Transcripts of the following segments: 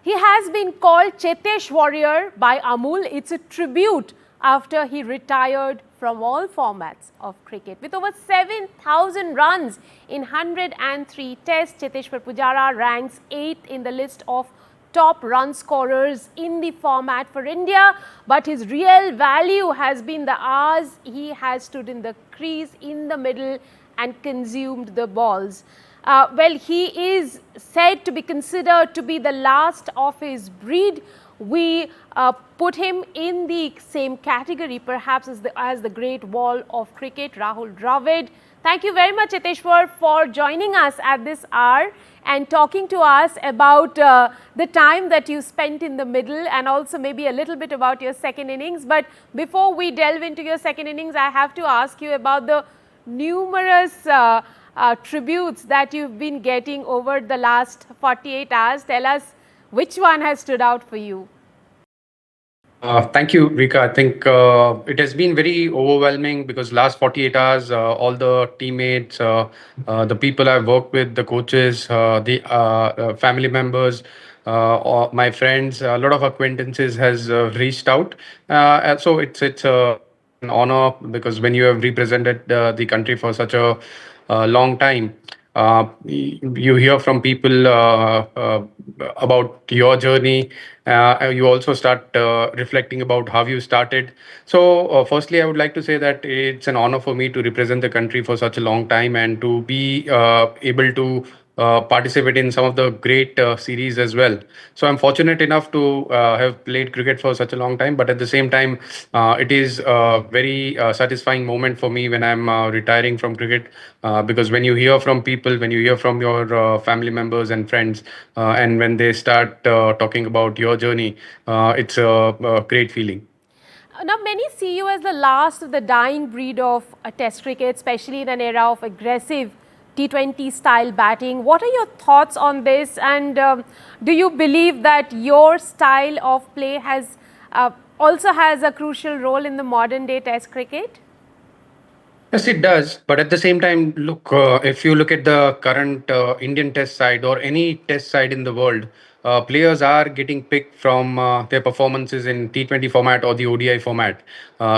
He has been called Chetesh Warrior by Amul. It's a tribute after he retired from all formats of cricket. With over 7,000 runs in 103 tests, Cheteshwar Pujara ranks 8th in the list of top run scorers in the format for India. But his real value has been the hours he has stood in the crease in the middle and consumed the balls. Well, he is said to be considered to be the last of his breed. We put him in the same category, perhaps as the great wall of cricket, Rahul Dravid. Thank you very much, Cheteshwar, for joining us at this hour and talking to us about the time that you spent in the middle and also maybe a little bit about your second innings. But before we delve into your second innings, I have to ask you about the numerous tributes that you've been getting over the last 48 hours. Tell us which one has stood out for you. Thank you, Rika. I think it has been very overwhelming because last 48 hours, all the teammates, the people I've worked with, the coaches, the family members, my friends, a lot of acquaintances has reached out. And so it's an honor because when you have represented the country for such a long time, you hear from people about your journey. You also start reflecting about how you started. So, firstly, I would like to say that it's an honor for me to represent the country for such a long time and to be able to participate in some of the great series as well. So I'm fortunate enough to have played cricket for such a long time, but at the same time, it is a very satisfying moment for me when I'm retiring from cricket because when you hear from people, when you hear from your family members and friends, and when they start talking about your journey, it's a great feeling. Now, many see you as the last of the dying breed of Test cricket, especially in an era of aggressive T20 style batting. What are your thoughts on this? And do you believe that your style of play has also has a crucial role in the modern day Test cricket? Yes, it does. But at the same time, look, if you look at the current Indian test side or any test side in the world, players are getting picked from their performances in T20 format or the ODI format.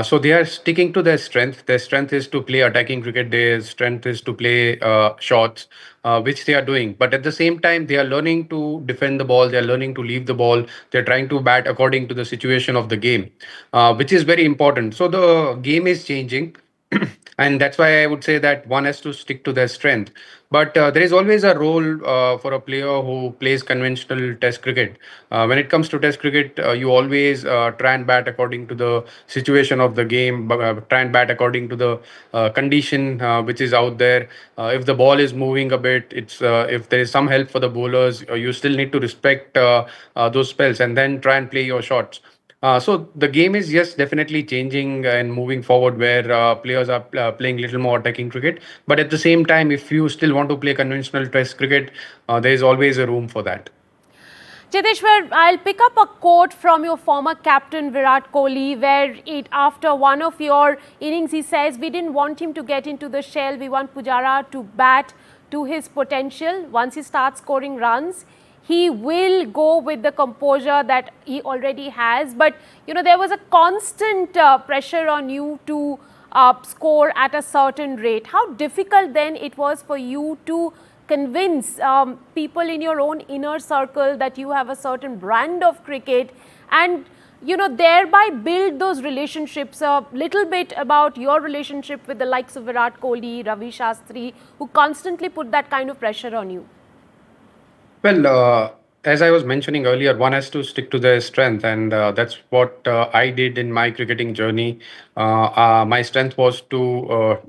So they are sticking to their strength. Their strength is to play attacking cricket. Their strength is to play shots, which they are doing. But at the same time, they are learning to defend the ball. They are learning to leave the ball. They're trying to bat according to the situation of the game, which is very important. So the game is changing. And that's why I would say that one has to stick to their strength. But there is always a role for a player who plays conventional Test cricket. When it comes to Test cricket, you always try and bat according to the situation of the game, try and bat according to the condition which is out there. If the ball is moving a bit, it's if there is some help for the bowlers, you still need to respect those spells and then try and play your shots. So the game is, yes, definitely changing and moving forward where players are playing little more attacking cricket. But at the same time, if you still want to play conventional Test cricket, there is always a room for that. Cheteshwar, I'll pick up a quote from your former captain Virat Kohli, where after one of your innings, he says, "We didn't want him to get into the shell. We want Pujara to bat to his potential. Once he starts scoring runs, he will go with the composure that he already has." But, you know, there was a constant pressure on you to score at a certain rate. How difficult then it was for you to convince people in your own inner circle that you have a certain brand of cricket and, you know, thereby build those relationships. A little bit about your relationship with the likes of Virat Kohli, Ravi Shastri, who constantly put that kind of pressure on you. Well, as I was mentioning earlier, one has to stick to their strength, and that's what I did in my cricketing journey. My strength was to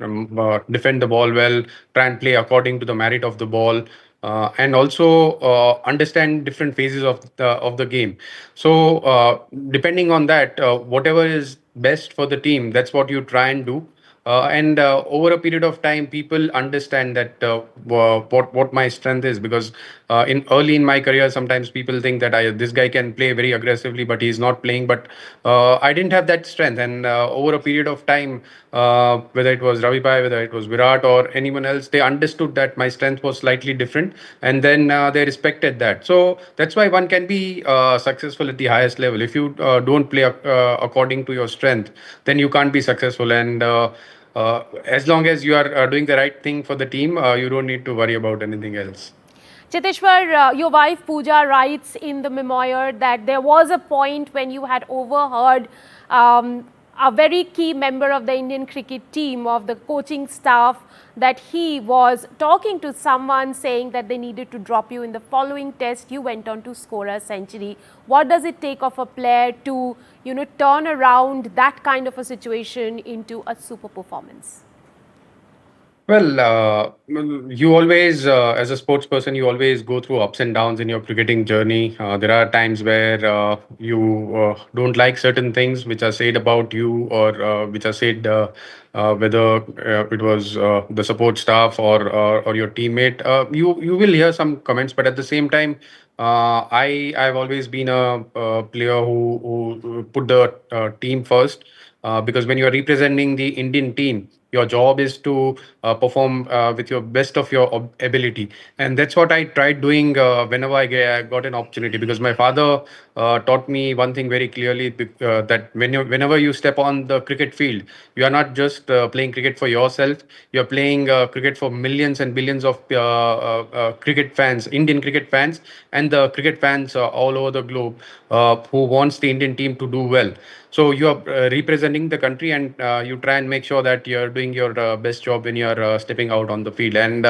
defend the ball well, try and play according to the merit of the ball, and also understand different phases of the game. So, depending on that, whatever is best for the team, that's what you try and do. And over a period of time, people understand that what my strength is, because in early in my career, sometimes people think that this guy can play very aggressively, but he's not playing. But I didn't have that strength, and over a period of time, whether it was Ravi Bhai, whether it was Virat or anyone else, they understood that my strength was slightly different, and then they respected that. So that's why one can be successful at the highest level. If you don't play according to your strength, then you can't be successful. And as long as you are doing the right thing for the team, you don't need to worry about anything else. Cheteshwar, your wife Pooja writes in the memoir that there was a point when you had overheard a very key member of the Indian cricket team, of the coaching staff, that he was talking to someone saying that they needed to drop you in the following test. You went on to score a century. What does it take of a player to, turn around that kind of a situation into a super performance? Well, you always, as a sports person, you always go through ups and downs in your cricketing journey. There are times where you don't like certain things which are said about you, or which are said, whether it was the support staff or your teammate. You will hear some comments, but at the same time, I've always been a player who put the team first, because when you are representing the Indian team, your job is to perform with your best of your ability, and that's what I tried doing whenever I got an opportunity. Because my father taught me one thing very clearly, that whenever you step on the cricket field, you are not just playing cricket for yourself. You are playing cricket for millions and billions of cricket fans, Indian cricket fans, and the cricket fans all over the globe, who wants the Indian team to do well. So you are representing the country, and you try and make sure that you're doing your best job when you're stepping out on the field. And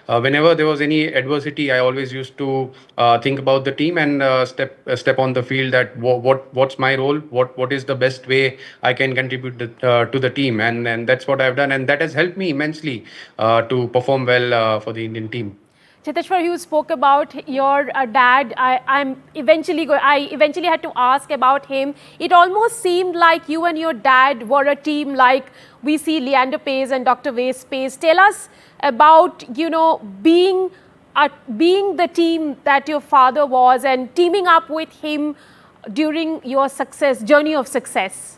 whenever there was any adversity, I always used to think about the team, and step on the field, that what's my role, what is the best way I can contribute to the team, and that's what I've done, and that has helped me immensely to perform well for the Indian team. Cheteshwar, you spoke about your dad. I eventually had to ask about him. It almost seemed like you and your dad were a team, like we see Leander Paes and Dr. Wes Paes. Tell us about, being the team that your father was, and teaming up with him during your journey of success.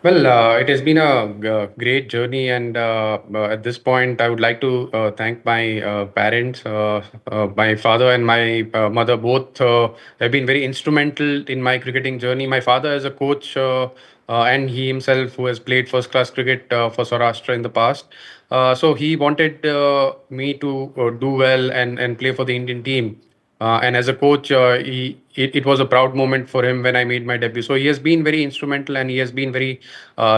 Well, it has been a great journey, and at this point, I would like to thank my parents. My father and my mother both have been very instrumental in my cricketing journey. My father as a coach, and he himself, who has played first class cricket for Saurashtra in the past. So he wanted me to do well and play for the Indian team. And as a coach, it was a proud moment for him when I made my debut. So he has been very instrumental, and he has been very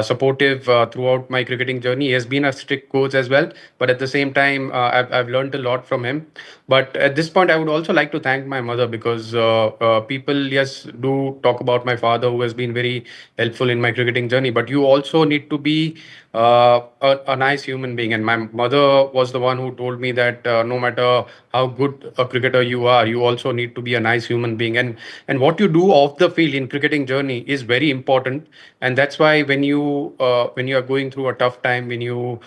supportive throughout my cricketing journey. He has been a strict coach as well, but at the same time, I've learned a lot from him. But at this point, I would also like to thank my mother, because people, yes, do talk about my father, who has been very helpful in my cricketing journey. But you also need to be a nice human being. And my mother was the one who told me that no matter how good a cricketer you are, you also need to be a nice human being. And what you do off the field in cricketing journey is very important. And that's why when you are going through a tough time, when you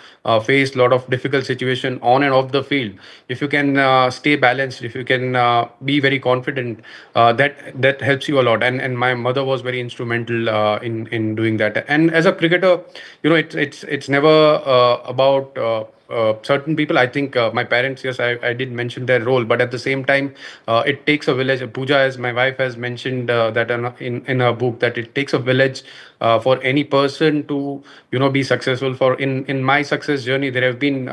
face a lot of difficult situation on and off the field, if you can stay balanced, if you can be very confident, that helps you a lot. And my mother was very instrumental in doing that. And as a cricketer, it's never about certain people. I think my parents, yes, I did mention their role, but at the same time, it takes a village. Pooja, as my wife has mentioned, that in her book, that it takes a village for any person to be successful. For in my success journey, there have been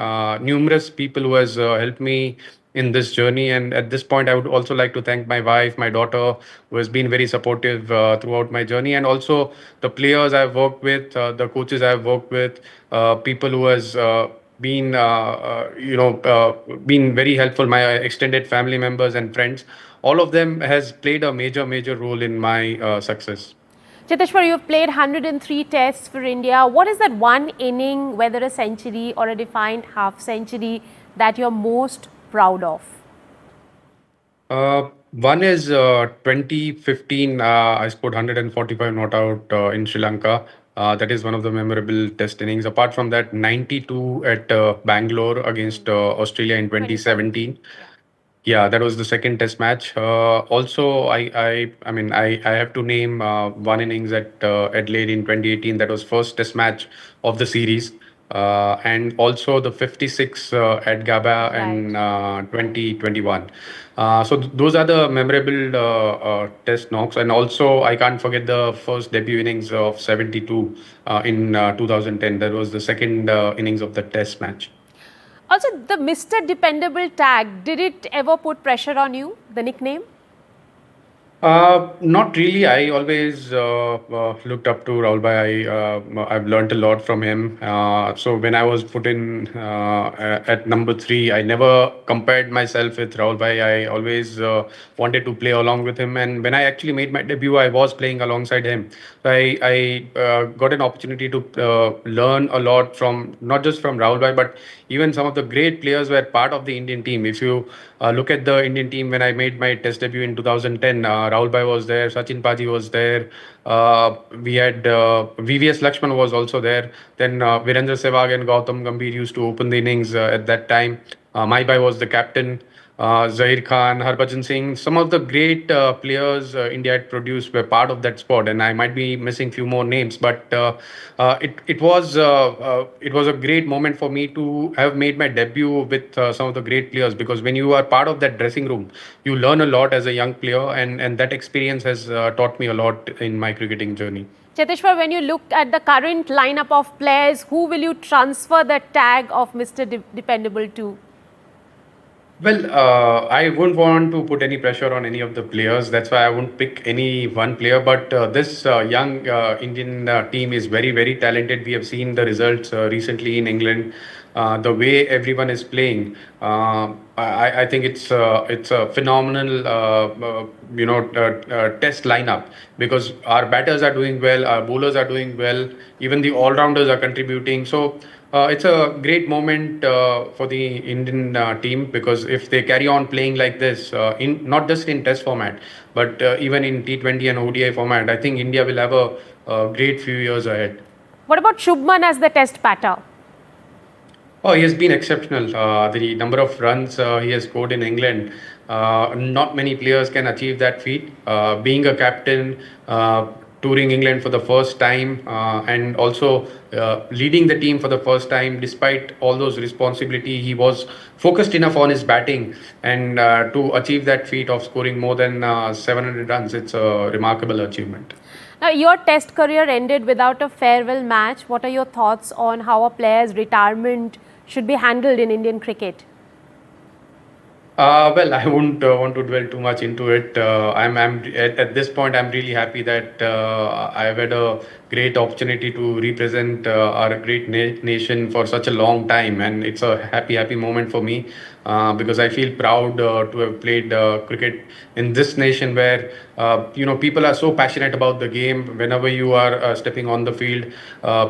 numerous people who has helped me in this journey. And at this point, I would also like to thank my wife, my daughter, who has been very supportive throughout my journey, and also the players I've worked with, the coaches I've worked with, people who has been been very helpful, my extended family members and friends. All of them has played a major role in my success. Cheteshwar, you've played 103 tests for India. What is that one inning, whether a century or a defined half century, that you're most proud of? One is 2015. I scored 145 not out in Sri Lanka. That is one of the memorable test innings. Apart from that, 92 at Bangalore against Australia in 2017. 2017. Yeah. Yeah, that was the second test match. Also, I have to name one innings at Adelaide in 2018. That was first test match of the series. And also the 56 at Gabba Right. in 2021. Those are the memorable test knocks. And also, I can't forget the first debut innings of 72 in 2010. That was the second innings of the test match. Also, the Mr. Dependable tag, did it ever put pressure on you, the nickname? Not really. I always looked up to Rahul Bhai. I've learned a lot from him. So when I was put in at number three, I never compared myself with Rahul Bhai. I always wanted to play along with him. And when I actually made my debut, I was playing alongside him. So I got an opportunity to learn a lot from not just from Rahul Bhai, but even some of the great players were part of the Indian team. If you look at the Indian team when I made my test debut in 2010, Rahul Bhai was there, Sachin Paji was there. We had VVS Lakshman was also there. Then Virendra Sehwag and Gautam Gambhir used to open the innings at that time. Mai Bhai was the captain. Zahir Khan, Harbhajan Singh, some of the great players India had produced were part of that squad, and I might be missing few more names, but it was a great moment for me to have made my debut with some of the great players, because when you are part of that dressing room, you learn a lot as a young player, and that experience has taught me a lot in my cricketing journey. Cheteshwar, when you look at the current lineup of players, who will you transfer the tag of Mr. Dependable to? Well, I wouldn't want to put any pressure on any of the players. That's why I won't pick any one player. But this young Indian team is very, very talented. We have seen the results recently in England. The way everyone is playing, I think it's a phenomenal test lineup, because our batters are doing well, our bowlers are doing well, even the all rounders are contributing. So. It's a great moment for the Indian team, because if they carry on playing like this, in not just in Test format, but even in T20 and ODI format, I think India will have a great few years ahead. What about Shubman as the test batter? Oh, he has been exceptional. The number of runs he has scored in England, not many players can achieve that feat. Being a captain, touring England for the first time, and also leading the team for the first time, despite all those responsibility, he was focused enough on his batting, and to achieve that feat of scoring more than 700 runs, it's a remarkable achievement. Now, your test career ended without a farewell match. What are your thoughts on how a player's retirement should be handled in Indian cricket? Well, I wouldn't want to dwell too much into it. I'm at this point, I'm really happy that I've had a great opportunity to represent our great nation for such a long time, and it's a happy moment for me, because I feel proud to have played cricket in this nation where people are so passionate about the game. Whenever you are stepping on the field,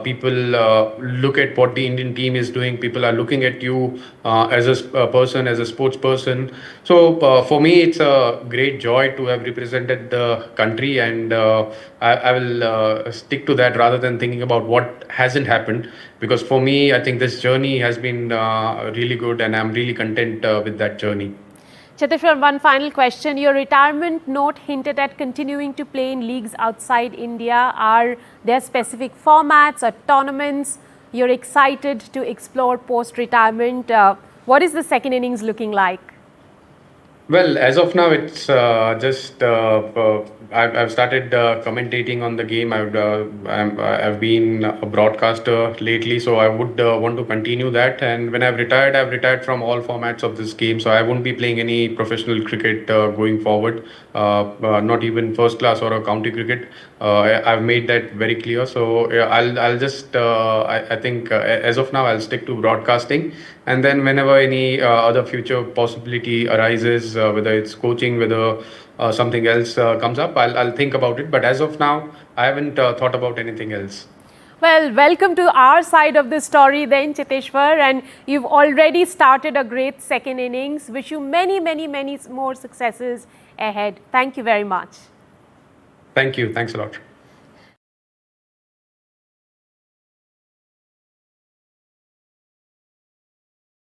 people look at what the Indian team is doing. People are looking at you as a person, as a sports person. So for me, it's a great joy to have represented the country, and I will stick to that rather than thinking about what hasn't happened. Because for me, I think this journey has been really good, and I'm really content with that journey. Cheteshwar, one final question. Your retirement note hinted at continuing to play in leagues outside India. Are there specific formats or tournaments you're excited to explore post-retirement? What is the second innings looking like? Well, as of now, it's just I've started commentating on the game. I've been a broadcaster lately, so I would want to continue that. And when I've retired from all formats of this game, so I won't be playing any professional cricket going forward. Not even first class or a county cricket. I've made that very clear. So yeah, I'll just I think as of now I'll stick to broadcasting, and then whenever any other future possibility arises, whether it's coaching, whether something else comes up, I'll think about it. But as of now, I haven't thought about anything else. Well, welcome to our side of the story then, Cheteshwar, and you've already started a great second innings. Wish you many more successes ahead. Thank you very much. Thank you. Thanks a lot.